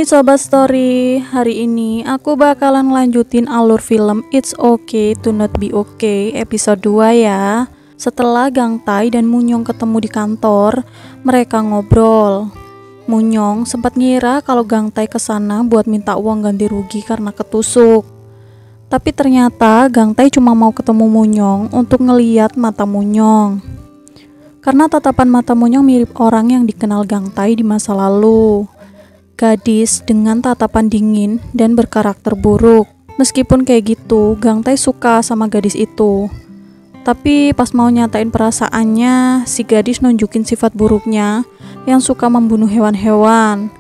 Sobat Story, hari ini aku bakalan lanjutin alur film It's Okay to Not Be Okay episode 2 ya. Setelah Gang Tai dan Munyong ketemu di kantor, mereka ngobrol. Munyong sempat ngira kalau Gang Tai kesana buat minta uang ganti rugi karena ketusuk. Tapi ternyata Gang Tai cuma mau ketemu Munyong untuk ngeliat mata Munyong. Karena tatapan mata Munyong mirip orang yang dikenal Gang Tai di masa lalu. Gadis dengan tatapan dingin dan berkarakter buruk. Meskipun kayak gitu, Gang Tai suka sama gadis itu. Tapi pas mau nyatain perasaannya, si gadis nunjukin sifat buruknya yang suka membunuh hewan-hewan.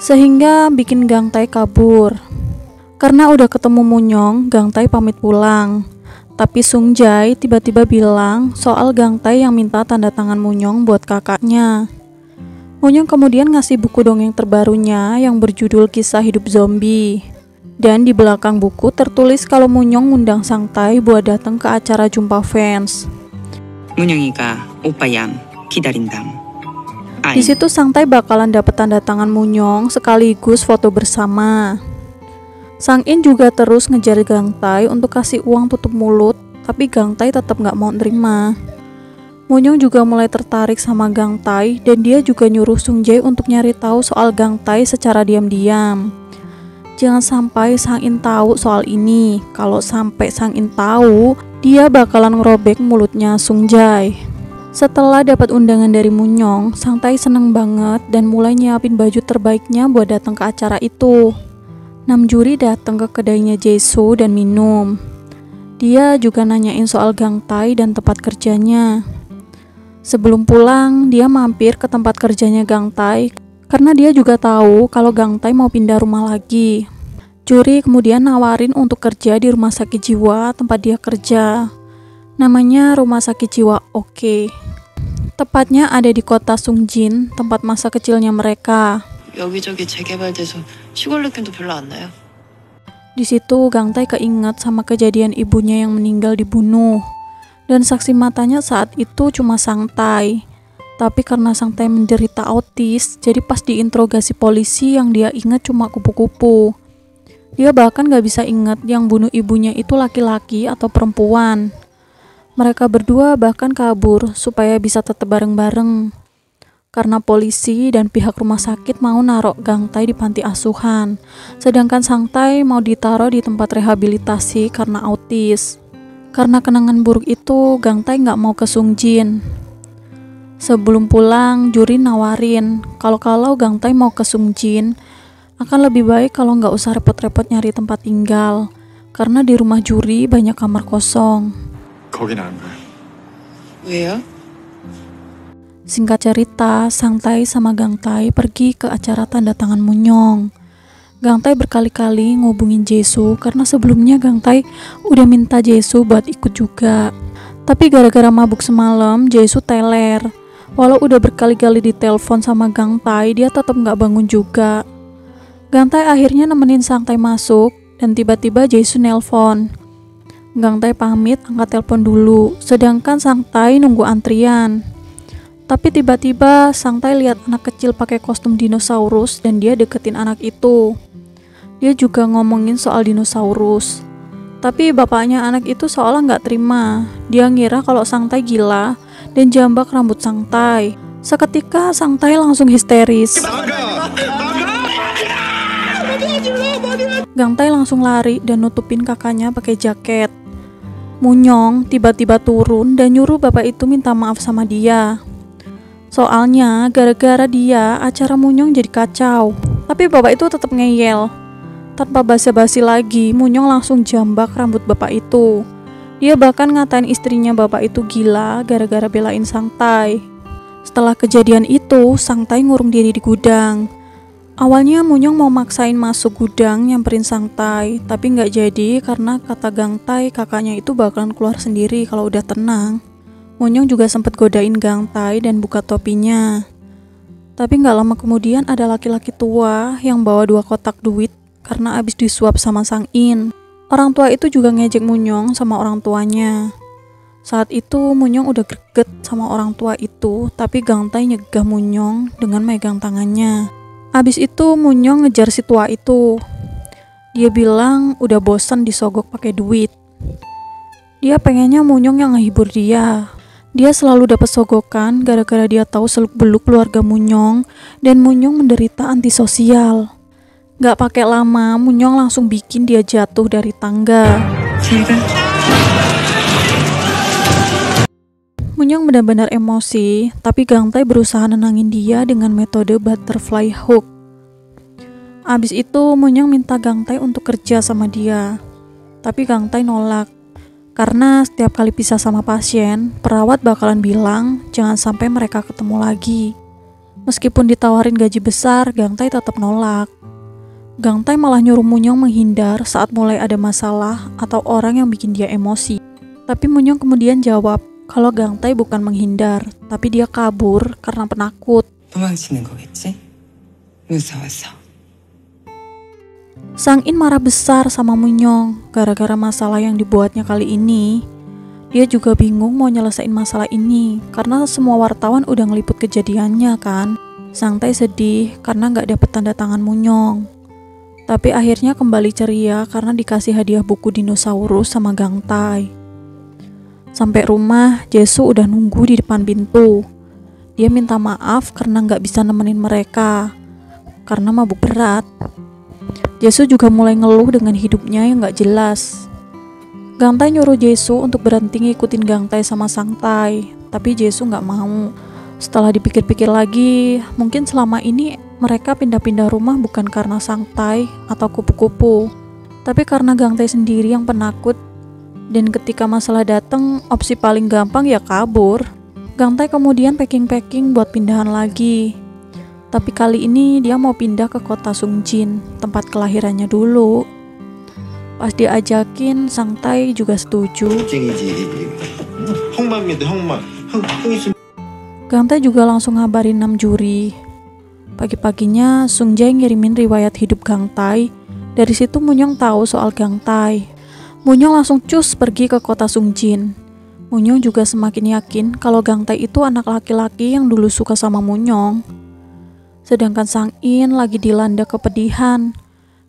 Sehingga bikin Gang Tai kabur. Karena udah ketemu Munyong, Gang Tai pamit pulang. Tapi Sung Jae tiba-tiba bilang soal Gang Tai yang minta tanda tangan Munyong buat kakaknya. Munyong kemudian ngasih buku dongeng terbarunya yang berjudul Kisah Hidup Zombie. Dan di belakang buku tertulis kalau Munyong ngundang Sang Tai buat datang ke acara jumpa fans. 문영이가 오빠 양 기다린담. Di situ Sang Tai bakalan dapet tanda tangan Munyong sekaligus foto bersama. Sang In juga terus ngejar Gang Tai untuk kasih uang tutup mulut, tapi Gang Tai tetap nggak mau nerima. Munyong juga mulai tertarik sama Gang Tai dan dia juga nyuruh Sung Jae untuk nyari tahu soal Gang Tai secara diam-diam. Jangan sampai Sang In tahu soal ini. Kalau sampai Sang In tahu, dia bakalan ngerobek mulutnya Sung Jae. Setelah dapat undangan dari Munyong, Sang Tai seneng banget dan mulai nyiapin baju terbaiknya buat datang ke acara itu. 6 juri datang ke kedainya Jae-soo dan minum. Dia juga nanyain soal Gang Tai dan tempat kerjanya. Sebelum pulang, dia mampir ke tempat kerjanya Gang Tai karena dia juga tahu kalau Gang Tai mau pindah rumah lagi. Juri kemudian nawarin untuk kerja di rumah sakit jiwa tempat dia kerja. Namanya Rumah Sakit Jiwa Oke. Tepatnya ada di kota Sungjin, tempat masa kecilnya mereka. 여기저기 재개발돼서 시골 느낌도 별로 안 나요. Di situ Gang Tai keinget sama kejadian ibunya yang meninggal dibunuh. Dan saksi matanya saat itu cuma Sang Tai. Tapi karena Sang Tai menderita autis, jadi pas diinterogasi polisi yang dia ingat cuma kupu-kupu. Dia bahkan gak bisa ingat yang bunuh ibunya itu laki-laki atau perempuan. Mereka berdua bahkan kabur supaya bisa tetap bareng-bareng. Karena polisi dan pihak rumah sakit mau narok Gang Tai di panti asuhan, sedangkan Sang Tai mau ditaruh di tempat rehabilitasi karena autis. Karena kenangan buruk itu, Gang Tai nggak mau ke Sungjin. Sebelum pulang, juri nawarin kalau Gang Tai mau ke Sungjin, akan lebih baik kalau nggak usah repot-repot nyari tempat tinggal, karena di rumah juri banyak kamar kosong. 거긴 안 가요. 왜요? Singkat cerita, Sang Tai sama Gang Tai pergi ke acara tanda tangan Munyong. Gang Tai berkali-kali ngubungin Jae-soo karena sebelumnya Gang Tai udah minta Jae-soo buat ikut juga. Tapi gara-gara mabuk semalam, Jae-soo teler. Walau udah berkali-kali ditelepon sama Gang Tai, dia tetap nggak bangun juga. Gang Tai akhirnya nemenin Sang Tai masuk dan tiba-tiba Jae-soo nelpon. Gang Tai pamit angkat telepon dulu, sedangkan Sang Tai nunggu antrian. Tapi tiba-tiba Sang Tai lihat anak kecil pakai kostum dinosaurus dan dia deketin anak itu. Dia juga ngomongin soal dinosaurus. Tapi bapaknya anak itu seolah nggak terima. Dia ngira kalau Sang Tai gila dan jambak rambut Sang Tai. Seketika Sang Tai langsung histeris. Gang Tai langsung lari dan nutupin kakaknya pakai jaket. Munyong tiba-tiba turun dan nyuruh bapak itu minta maaf sama dia. Soalnya gara-gara dia acara Munyong jadi kacau. Tapi bapak itu tetap ngeyel. Tanpa basa-basi lagi, Munyong langsung jambak rambut bapak itu. Dia bahkan ngatain istrinya bapak itu gila gara-gara belain Sang Tai. Setelah kejadian itu, Sang Tai ngurung diri di gudang. Awalnya Munyong mau maksain masuk gudang nyamperin Sang Tai, tapi nggak jadi karena kata Gang Tai kakaknya itu bakalan keluar sendiri kalau udah tenang. Munyong juga sempat godain Gang Tai dan buka topinya. Tapi nggak lama kemudian ada laki-laki tua yang bawa 2 kotak duit karena abis disuap sama Sang In. Orang tua itu juga ngejek Munyong sama orang tuanya. Saat itu Munyong udah greget sama orang tua itu, tapi Gang Tai nyegah Munyong dengan megang tangannya. Abis itu Munyong ngejar si tua itu. Dia bilang udah bosan disogok pakai duit. Dia pengennya Munyong yang ngehibur dia. Dia selalu dapat sogokan gara-gara dia tahu seluk-beluk keluarga Munyong dan Munyong menderita antisosial. Gak pakai lama, Munyong langsung bikin dia jatuh dari tangga. Munyong benar-benar emosi, tapi Gangtai berusaha nenangin dia dengan metode butterfly hook. Abis itu Munyong minta Gangtai untuk kerja sama dia, tapi Gangtai nolak. Karena setiap kali pisah sama pasien, perawat bakalan bilang jangan sampai mereka ketemu lagi. Meskipun ditawarin gaji besar, Gangtai tetap nolak. Gangtai malah nyuruh Munyong menghindar saat mulai ada masalah atau orang yang bikin dia emosi. Tapi Munyong kemudian jawab kalau Gangtai bukan menghindar, tapi dia kabur karena penakut. 도망치는 거겠지? 무서워서. Sang-in marah besar sama Munyong gara-gara masalah yang dibuatnya kali ini. Dia juga bingung mau nyelesain masalah ini karena semua wartawan udah ngeliput kejadiannya kan. Sang-tai sedih karena gak dapet tanda tangan Munyong. Tapi akhirnya kembali ceria karena dikasih hadiah buku dinosaurus sama Gangtai. Sampai rumah, Jesu udah nunggu di depan pintu. Dia minta maaf karena gak bisa nemenin mereka karena mabuk berat. Jesu juga mulai ngeluh dengan hidupnya yang gak jelas. Gangtai nyuruh Jesu untuk berhenti ngikutin Gangtai sama Sang-tai, tapi Jesu gak mau. Setelah dipikir-pikir lagi, mungkin selama ini mereka pindah-pindah rumah bukan karena Sang-tai atau kupu-kupu, tapi karena Gangtai sendiri yang penakut. Dan ketika masalah datang, opsi paling gampang ya kabur. Gangtai kemudian packing-packing buat pindahan lagi. Tapi kali ini dia mau pindah ke kota Sungjin, tempat kelahirannya dulu. Pas diajakin, Sang-tai juga setuju. Gangtai juga langsung ngabarin 6 juri. Pagi-paginya, Sung-jae ngirimin riwayat hidup Gangtai. Dari situ Munyong tahu soal Gangtai. Munyong langsung cus pergi ke kota Sungjin. Munyong juga semakin yakin kalau Gangtai itu anak laki-laki yang dulu suka sama Munyong. Sedangkan Sang-in lagi dilanda kepedihan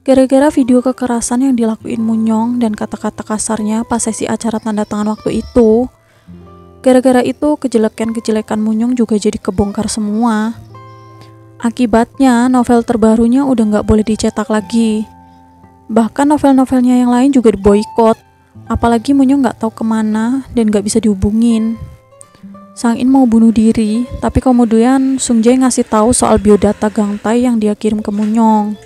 gara-gara video kekerasan yang dilakuin Munyong dan kata-kata kasarnya pas sesi acara tanda tangan waktu itu. Gara-gara itu kejelekan-kejelekan Munyong juga jadi kebongkar semua. Akibatnya novel terbarunya udah gak boleh dicetak lagi. Bahkan novel-novelnya yang lain juga diboikot. Apalagi Munyong gak tahu kemana dan gak bisa dihubungin. Sang-in mau bunuh diri, tapi kemudian Sung-jae ngasih tahu soal biodata Gangtai yang dia kirim ke Munyong.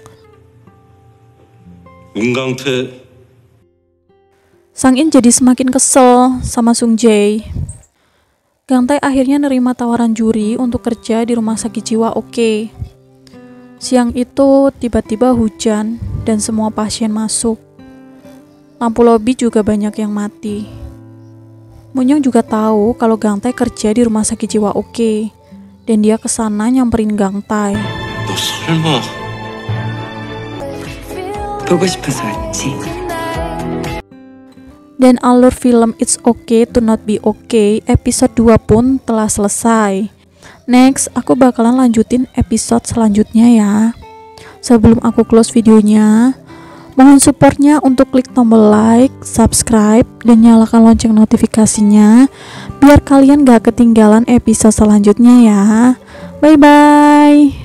Sang-in jadi semakin kesel sama Sung-jae. Gangtai akhirnya nerima tawaran juri untuk kerja di rumah sakit jiwa Oke. Siang itu tiba-tiba hujan dan semua pasien masuk. Lampu lobi juga banyak yang mati. Munyong juga tahu kalau Gangtai kerja di rumah sakit jiwa Oke, dan dia kesana nyamperin Gangtai. 너 설마 보고 싶어서 왔지. Dan alur film It's Okay to Not Be Okay episode 2 pun telah selesai. Next, aku bakalan lanjutin episode selanjutnya ya. Sebelum aku close videonya, mohon supportnya untuk klik tombol like, subscribe, dan nyalakan lonceng notifikasinya biar kalian gak ketinggalan episode selanjutnya ya. Bye bye.